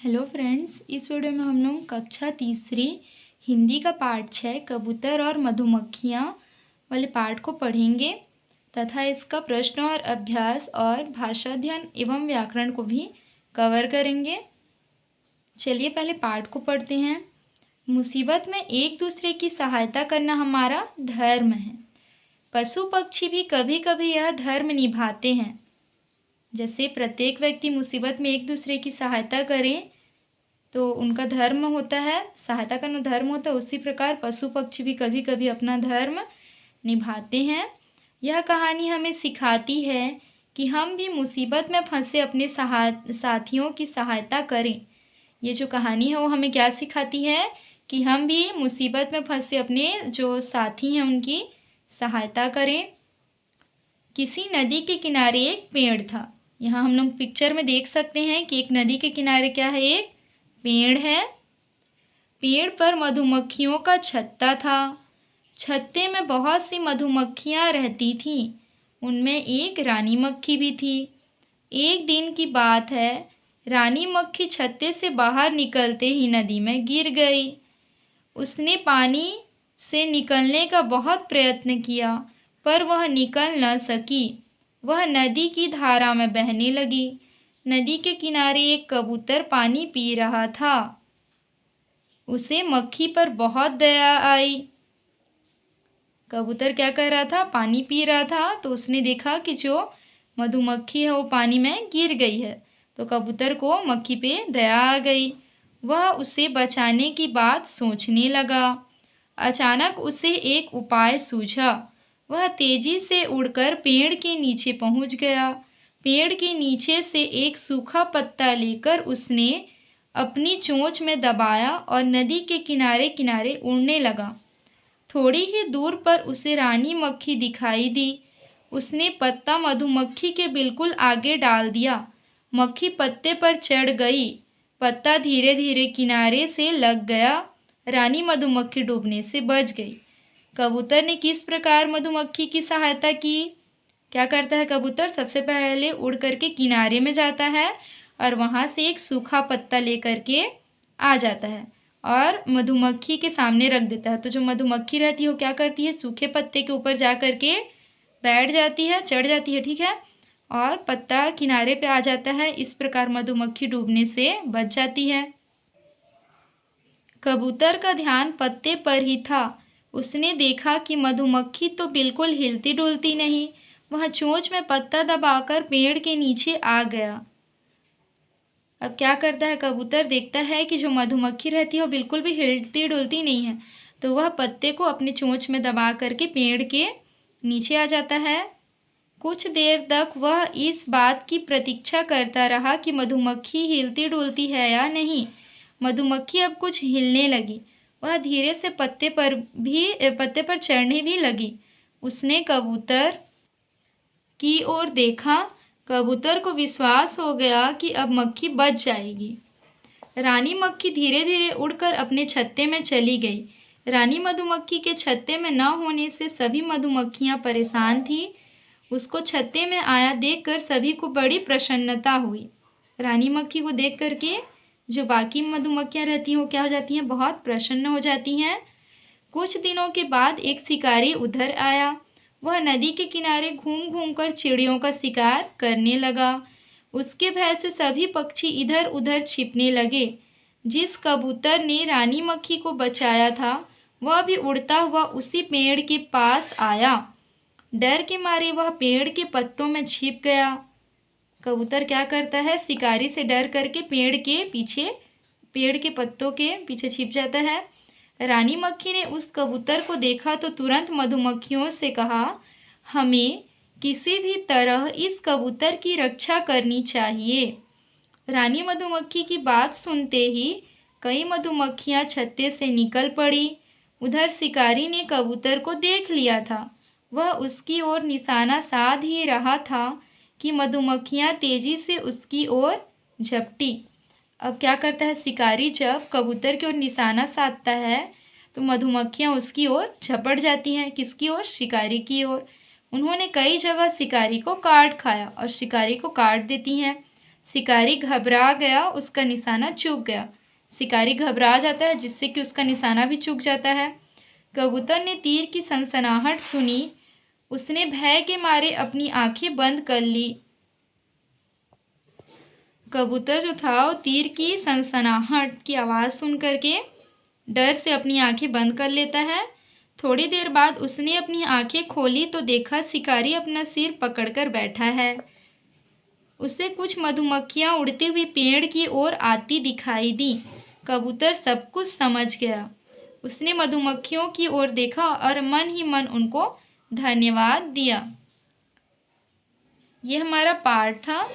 Hello friends, इस video में हम लोग कक्षा तीसरी हिंदी का पाठ 6 कबूतर और मधुमक्खियाँ वाले पाठ को पढ़ेंगे तथा इसका प्रश्न और अभ्यास और भाषा अध्ययन एवं व्याकरण को भी कवर करेंगे। चलिए पहले पाठ को पढ़ते हैं। मुसीबत में एक दूसरे की सहायता करना हमारा धर्म है। पशु पक्षी भी कभी कभी यह धर्म निभाते हैं। जैसे प्रत्येक व्यक्ति मुसीबत में एक दूसरे की सहायता करे तो उनका धर्म होता है, सहायता करना धर्म होता है, उसी प्रकार पशु पक्षी भी कभी कभी अपना धर्म निभाते हैं। यह कहानी हमें सिखाती है कि हम भी मुसीबत में फंसे अपने साथियों की सहायता करें। ये जो कहानी है वो हमें क्या सिखाती है कि हम भी मुसीबत में फंसे अपने जो साथी हैं उनकी सहायता करें। किसी नदी के किनारे एक पेड़ था। यहाँ हम लोग पिक्चर में देख सकते हैं कि एक नदी के किनारे क्या है, एक पेड़ है। पेड़ पर मधुमक्खियों का छत्ता था। छत्ते में बहुत सी मधुमक्खियाँ रहती थीं। उनमें एक रानी मक्खी भी थी। एक दिन की बात है, रानी मक्खी छत्ते से बाहर निकलते ही नदी में गिर गई। उसने पानी से निकलने का बहुत प्रयत्न किया पर वह निकल न सकी। वह नदी की धारा में बहने लगी। नदी के किनारे एक कबूतर पानी पी रहा था। उसे मक्खी पर बहुत दया आई। कबूतर क्या कर रहा था, पानी पी रहा था, तो उसने देखा कि जो मधुमक्खी है वो पानी में गिर गई है, तो कबूतर को मक्खी पे दया आ गई। वह उसे बचाने की बात सोचने लगा। अचानक उसे एक उपाय सूझा। वह तेजी से उड़कर पेड़ के नीचे पहुंच गया। पेड़ के नीचे से एक सूखा पत्ता लेकर उसने अपनी चोंच में दबाया और नदी के किनारे किनारे उड़ने लगा। थोड़ी ही दूर पर उसे रानी मक्खी दिखाई दी। उसने पत्ता मधुमक्खी के बिल्कुल आगे डाल दिया। मक्खी पत्ते पर चढ़ गई। पत्ता धीरे धीरे किनारे से लग गया। रानी मधुमक्खी डूबने से बच गई। कबूतर ने किस प्रकार मधुमक्खी की सहायता की? क्या करता है कबूतर, सबसे पहले उड़ करके किनारे में जाता है और वहाँ से एक सूखा पत्ता लेकर के आ जाता है और मधुमक्खी के सामने रख देता है। तो जो मधुमक्खी रहती है वो क्या करती है, सूखे पत्ते के ऊपर जा करके बैठ जाती है, चढ़ जाती है, ठीक है, और पत्ता किनारे पे आ जाता है। इस प्रकार मधुमक्खी डूबने से बच जाती है। कबूतर का ध्यान पत्ते पर ही था। उसने देखा कि मधुमक्खी तो बिल्कुल हिलती डुलती नहीं। वह चोंच में पत्ता दबाकर पेड़ के नीचे आ गया। अब क्या करता है कबूतर, देखता है कि जो मधुमक्खी रहती है वो बिल्कुल भी हिलती डुलती नहीं है, तो वह पत्ते को अपनी चोंच में दबा करके पेड़ के नीचे आ जाता है। कुछ देर तक वह इस बात की प्रतीक्षा करता रहा कि मधुमक्खी हिलती डुलती है या नहीं। मधुमक्खी अब कुछ हिलने लगी। वह धीरे से पत्ते पर चढ़ने भी लगी। उसने कबूतर की ओर देखा। कबूतर को विश्वास हो गया कि अब मक्खी बच जाएगी। रानी मक्खी धीरे धीरे उड़कर अपने छत्ते में चली गई। रानी मधुमक्खी के छत्ते में न होने से सभी मधुमक्खियां परेशान थी। उसको छत्ते में आया देखकर सभी को बड़ी प्रसन्नता हुई। रानी मक्खी को देख करके जो बाकी मधुमक्खियां रहती हैं वो क्या हो जाती हैं, बहुत प्रसन्न हो जाती हैं। कुछ दिनों के बाद एक शिकारी उधर आया। वह नदी के किनारे घूम घूम कर चिड़ियों का शिकार करने लगा। उसके भय से सभी पक्षी इधर उधर छिपने लगे। जिस कबूतर ने रानी मक्खी को बचाया था वह भी उड़ता हुआ उसी पेड़ के पास आया। डर के मारे वह पेड़ के पत्तों में छिप गया। कबूतर क्या करता है, शिकारी से डर करके पेड़ के पत्तों के पीछे छिप जाता है। रानी मक्खी ने उस कबूतर को देखा तो तुरंत मधुमक्खियों से कहा, हमें किसी भी तरह इस कबूतर की रक्षा करनी चाहिए। रानी मधुमक्खी की बात सुनते ही कई मधुमक्खियां छत्ते से निकल पड़ी। उधर शिकारी ने कबूतर को देख लिया था। वह उसकी ओर निशाना साध ही रहा था कि मधुमक्खियां तेजी से उसकी ओर झपटी। अब क्या करता है शिकारी, जब कबूतर की ओर निशाना साधता है तो मधुमक्खियां उसकी ओर झपट जाती हैं। किसकी ओर, शिकारी की ओर। उन्होंने कई जगह शिकारी को काट खाया और शिकारी को काट देती हैं। शिकारी घबरा गया, उसका निशाना चूक गया। शिकारी घबरा जाता है जिससे कि उसका निशाना भी चूक जाता है। कबूतर ने तीर की सनसनाहट सुनी, उसने भय के मारे अपनी आंखें बंद कर ली। कबूतर जो था वो तीर की सनसनाहट की आवाज़ सुन करके डर से अपनी आंखें बंद कर लेता है। थोड़ी देर बाद उसने अपनी आंखें खोली तो देखा शिकारी अपना सिर पकड़कर बैठा है। उसे कुछ मधुमक्खियाँ उड़ती हुई पेड़ की ओर आती दिखाई दी। कबूतर सब कुछ समझ गया। उसने मधुमक्खियों की ओर देखा और मन ही मन उनको धन्यवाद दिया। यह हमारा पाठ था।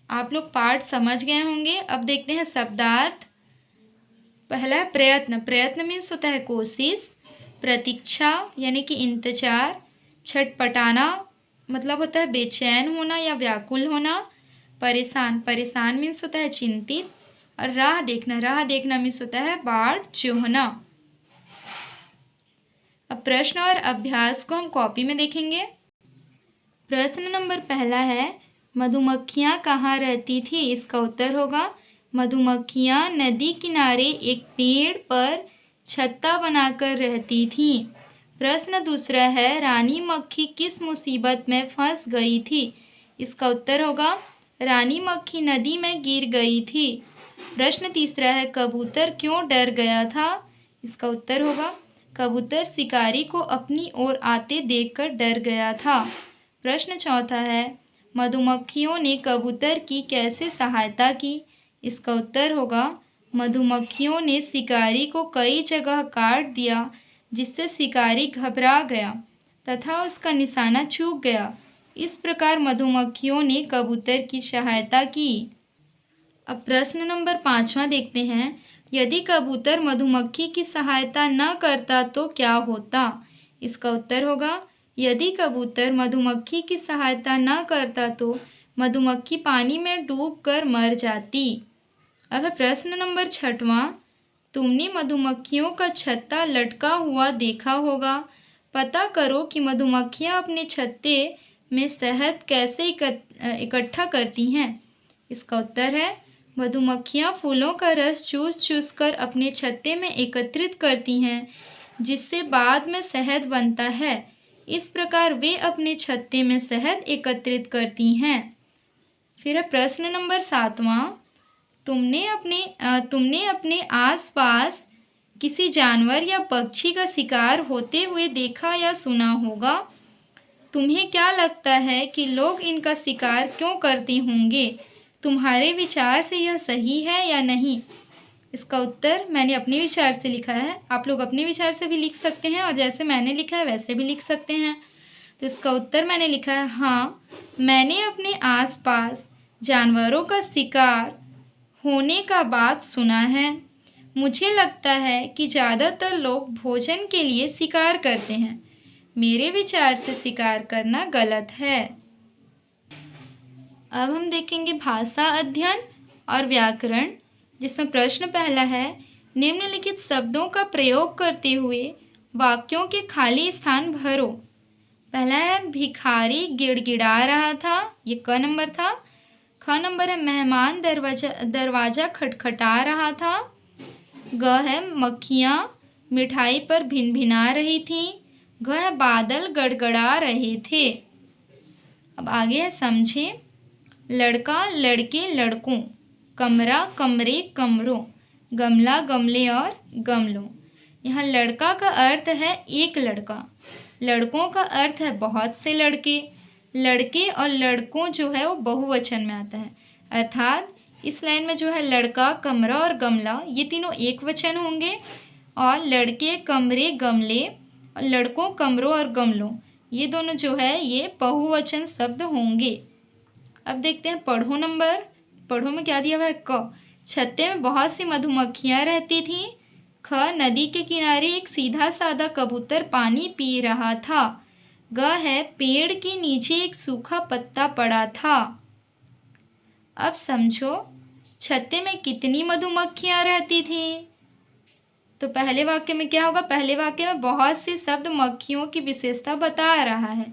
आप लोग पाठ समझ गए होंगे। अब देखते हैं शब्दार्थ। पहला है प्रयत्न। प्रयत्न मीन्स होता है कोशिश। प्रतीक्षा यानी कि इंतजार। छटपटाना मतलब होता है बेचैन होना या व्याकुल होना। परेशान। परेशान मीन्स होता है चिंतित। और राह देखना। राह देखना मीन्स होता है बाट जोहना। अब प्रश्न और अभ्यास को हम कॉपी में देखेंगे। प्रश्न नंबर पहला है, मधुमक्खियाँ कहाँ रहती थी? इसका उत्तर होगा मधुमक्खियाँ नदी किनारे एक पेड़ पर छत्ता बनाकर रहती थीं। प्रश्न दूसरा है, रानी मक्खी किस मुसीबत में फंस गई थी? इसका उत्तर होगा रानी मक्खी नदी में गिर गई थी। प्रश्न तीसरा है, कबूतर क्यों डर गया था? इसका उत्तर होगा कबूतर शिकारी को अपनी ओर आते देखकर डर गया था। प्रश्न चौथा है, मधुमक्खियों ने कबूतर की कैसे सहायता की? इसका उत्तर होगा मधुमक्खियों ने शिकारी को कई जगह काट दिया जिससे शिकारी घबरा गया तथा उसका निशाना चूक गया। इस प्रकार मधुमक्खियों ने कबूतर की सहायता की। अब प्रश्न नंबर 5वां देखते हैं, यदि कबूतर मधुमक्खी की सहायता न करता तो क्या होता? इसका उत्तर होगा यदि कबूतर मधुमक्खी की सहायता न करता तो मधुमक्खी पानी में डूबकर मर जाती। अब है प्रश्न नंबर 6वां, तुमने मधुमक्खियों का छत्ता लटका हुआ देखा होगा। पता करो कि मधुमक्खियाँ अपने छत्ते में शहद कैसे इकट्ठा करती हैं। इसका उत्तर है मधुमक्खियाँ फूलों का रस चूस चूस कर अपने छत्ते में एकत्रित करती हैं जिससे बाद में शहद बनता है। इस प्रकार वे अपने छत्ते में शहद एकत्रित करती हैं। फिर है प्रश्न नंबर 7वां, तुमने अपने आसपास किसी जानवर या पक्षी का शिकार होते हुए देखा या सुना होगा। तुम्हें क्या लगता है कि लोग इनका शिकार क्यों करते होंगे? तुम्हारे विचार से यह सही है या नहीं? इसका उत्तर मैंने अपने विचार से लिखा है। आप लोग अपने विचार से भी लिख सकते हैं और जैसे मैंने लिखा है वैसे भी लिख सकते हैं। तो इसका उत्तर मैंने लिखा है हाँ, मैंने अपने आसपास जानवरों का शिकार होने का बात सुना है। मुझे लगता है कि ज़्यादातर लोग भोजन के लिए शिकार करते हैं। मेरे विचार से शिकार करना गलत है। अब हम देखेंगे भाषा अध्ययन और व्याकरण, जिसमें प्रश्न पहला है, निम्नलिखित शब्दों का प्रयोग करते हुए वाक्यों के खाली स्थान भरो। पहला है भिखारी गिड़गिड़ा रहा था, ये क नंबर था। ख नंबर है मेहमान दरवाज़ा खटखटा रहा था। ग है मक्खियाँ मिठाई पर भिनभिना रही थीं। घ है बादल गड़गड़ा रहे थे। अब आगे है समझे। लड़का लड़के लड़कों, कमरा कमरे कमरों, गमला गमले और गमलों। यहाँ लड़का का अर्थ है एक लड़का, लड़कों का अर्थ है बहुत से लड़के। लड़के और लड़कों जो है वो बहुवचन में आता है, अर्थात इस लाइन में जो है लड़का कमरा और गमला ये तीनों एक वचन होंगे और लड़के कमरे गमले और लड़कों कमरों और गमलों ये दोनों जो है ये बहुवचन शब्द होंगे। अब देखते हैं पढ़ो नंबर। पढ़ो में क्या दिया हुआ है? क, छत्ते में बहुत सी मधुमक्खियाँ रहती थीं। ख, नदी के किनारे एक सीधा साधा कबूतर पानी पी रहा था। ग है पेड़ के नीचे एक सूखा पत्ता पड़ा था। अब समझो छत्ते में कितनी मधुमक्खियाँ रहती थीं। तो पहले वाक्य में क्या होगा? पहले वाक्य में बहुत से शब्द मक्खियों की विशेषता बता रहा है,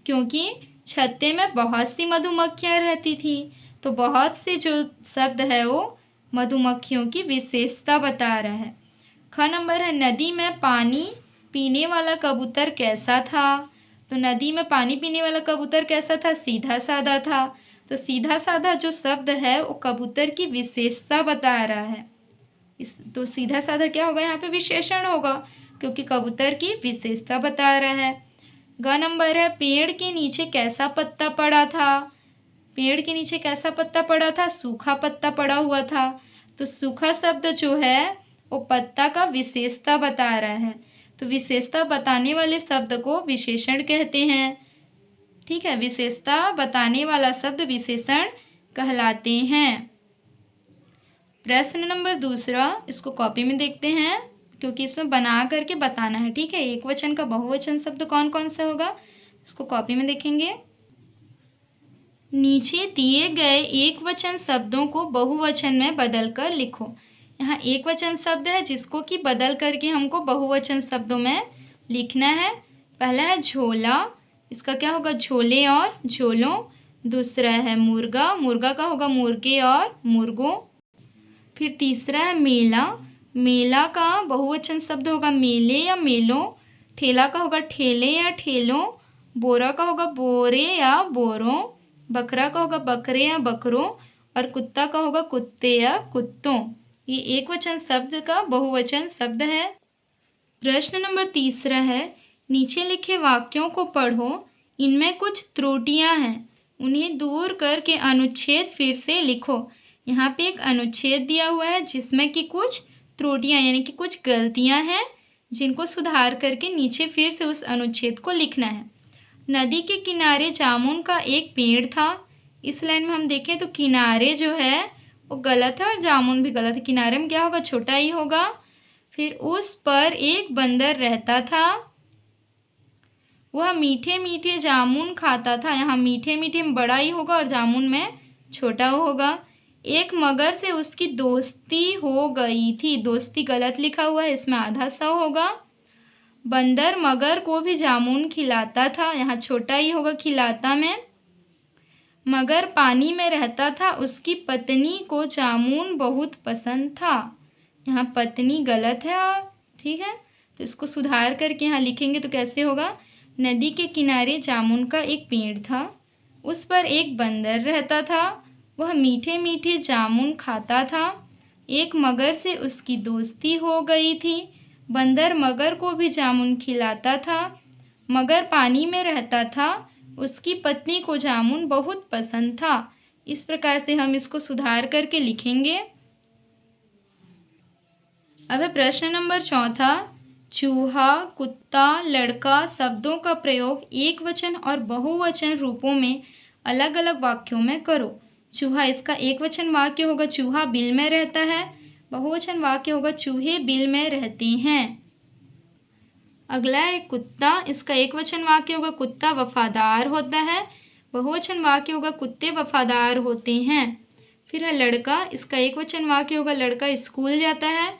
क्योंकि छत्ते में बहुत सी मधुमक्खियाँ रहती थी। तो बहुत से जो शब्द है वो मधुमक्खियों की विशेषता बता रहा है। ख नंबर है, नदी में पानी पीने वाला कबूतर कैसा था। तो नदी में पानी पीने वाला कबूतर कैसा था, सीधा साधा था। तो सीधा साधा जो शब्द है वो कबूतर की विशेषता बता रहा है। तो सीधा साधा क्या होगा, यहाँ पे विशेषण होगा, क्योंकि कबूतर की विशेषता बता रहा है। ग नंबर है, पेड़ के नीचे कैसा पत्ता पड़ा था। पेड़ के नीचे कैसा पत्ता पड़ा था, सूखा पत्ता पड़ा हुआ था। तो सूखा शब्द जो है वो पत्ता का विशेषता बता रहा है। तो विशेषता बताने वाले शब्द को विशेषण कहते हैं। ठीक है, विशेषता बताने वाला शब्द विशेषण कहलाते हैं। प्रश्न नंबर दूसरा, इसको कॉपी में देखते हैं, क्योंकि इसमें बना करके बताना है। ठीक है, एक वचन का बहुवचन शब्द कौन कौन सा होगा, इसको कॉपी में देखेंगे। नीचे दिए गए एक वचन शब्दों को बहुवचन में बदल कर लिखो। यहाँ एक वचन शब्द है जिसको कि बदल करके हमको बहुवचन शब्दों में लिखना है। पहला है झोला, इसका क्या होगा, झोले और झोलों। दूसरा है मुर्गा, मुर्गा का होगा मुर्गे और मुर्गों। फिर तीसरा है मेला, मेला का बहुवचन शब्द होगा मेले या मेलों। ठेला का होगा ठेले या ठेलों। बोरा का होगा बोरे या बोरों। बकरा का होगा बकरे या बकरों। और कुत्ता का होगा कुत्ते या कुत्तों। ये एक वचन शब्द का बहुवचन शब्द है। प्रश्न नंबर तीसरा है, नीचे लिखे वाक्यों को पढ़ो, इनमें कुछ त्रुटियां हैं, उन्हें दूर करके अनुच्छेद फिर से लिखो। यहाँ पे एक अनुच्छेद दिया हुआ है जिसमें कि कुछ त्रुटियां यानी कि कुछ गलतियां हैं, जिनको सुधार करके नीचे फिर से उस अनुच्छेद को लिखना है। नदी के किनारे जामुन का एक पेड़ था। इस लाइन में हम देखें तो किनारे जो है वो गलत है और जामुन भी गलत है। किनारे में क्या होगा, छोटा ही होगा। फिर उस पर एक बंदर रहता था, वह मीठे मीठे जामुन खाता था। यहाँ मीठे मीठे में बड़ा ही होगा और जामुन में छोटा होगा। एक मगर से उसकी दोस्ती हो गई थी, दोस्ती गलत लिखा हुआ है, इसमें आधा सौ होगा। बंदर मगर को भी जामुन खिलाता था, यहाँ छोटा ही होगा खिलाता में। मगर पानी में रहता था, उसकी पत्नी को जामुन बहुत पसंद था। यहाँ पत्नी गलत है, ठीक है, तो इसको सुधार करके यहाँ लिखेंगे तो कैसे होगा, नदी के किनारे जामुन का एक पेड़ था, उस पर एक बंदर रहता था, वह मीठे मीठे जामुन खाता था। एक मगर से उसकी दोस्ती हो गई थी, बंदर मगर को भी जामुन खिलाता था। मगर पानी में रहता था, उसकी पत्नी को जामुन बहुत पसंद था। इस प्रकार से हम इसको सुधार करके लिखेंगे। अब है प्रश्न नंबर चौथा, चूहा, कुत्ता, लड़का शब्दों का प्रयोग एक वचन और बहुवचन रूपों में अलग अलग वाक्यों में करो। चूहा, इसका एक वचन वाक्य होगा चूहा बिल में रहता है। बहुवचन वाक्य होगा चूहे बिल में रहते हैं। अगला है कुत्ता, इसका एक वचन वाक्य होगा कुत्ता वफादार होता है। बहुवचन वाक्य होगा कुत्ते वफादार होते हैं। फिर है लड़का, इसका एक वचन वाक्य होगा लड़का स्कूल जाता है।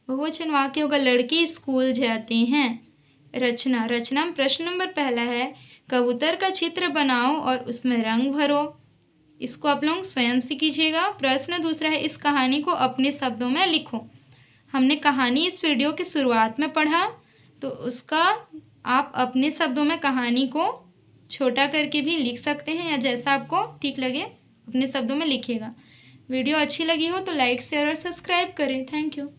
बहुवचन वाक्य होगा लड़के स्कूल जाते हैं। रचना, रचना में प्रश्न नंबर पहला है, कबूतर का चित्र बनाओ और उसमें रंग भरो। इसको आप लोग स्वयं से कीजिएगा। प्रश्न दूसरा है, इस कहानी को अपने शब्दों में लिखो। हमने कहानी इस वीडियो की शुरुआत में पढ़ा, तो उसका आप अपने शब्दों में कहानी को छोटा करके भी लिख सकते हैं, या जैसा आपको ठीक लगे अपने शब्दों में लिखिएगा। वीडियो अच्छी लगी हो तो लाइक शेयर और सब्सक्राइब करें। Thank you.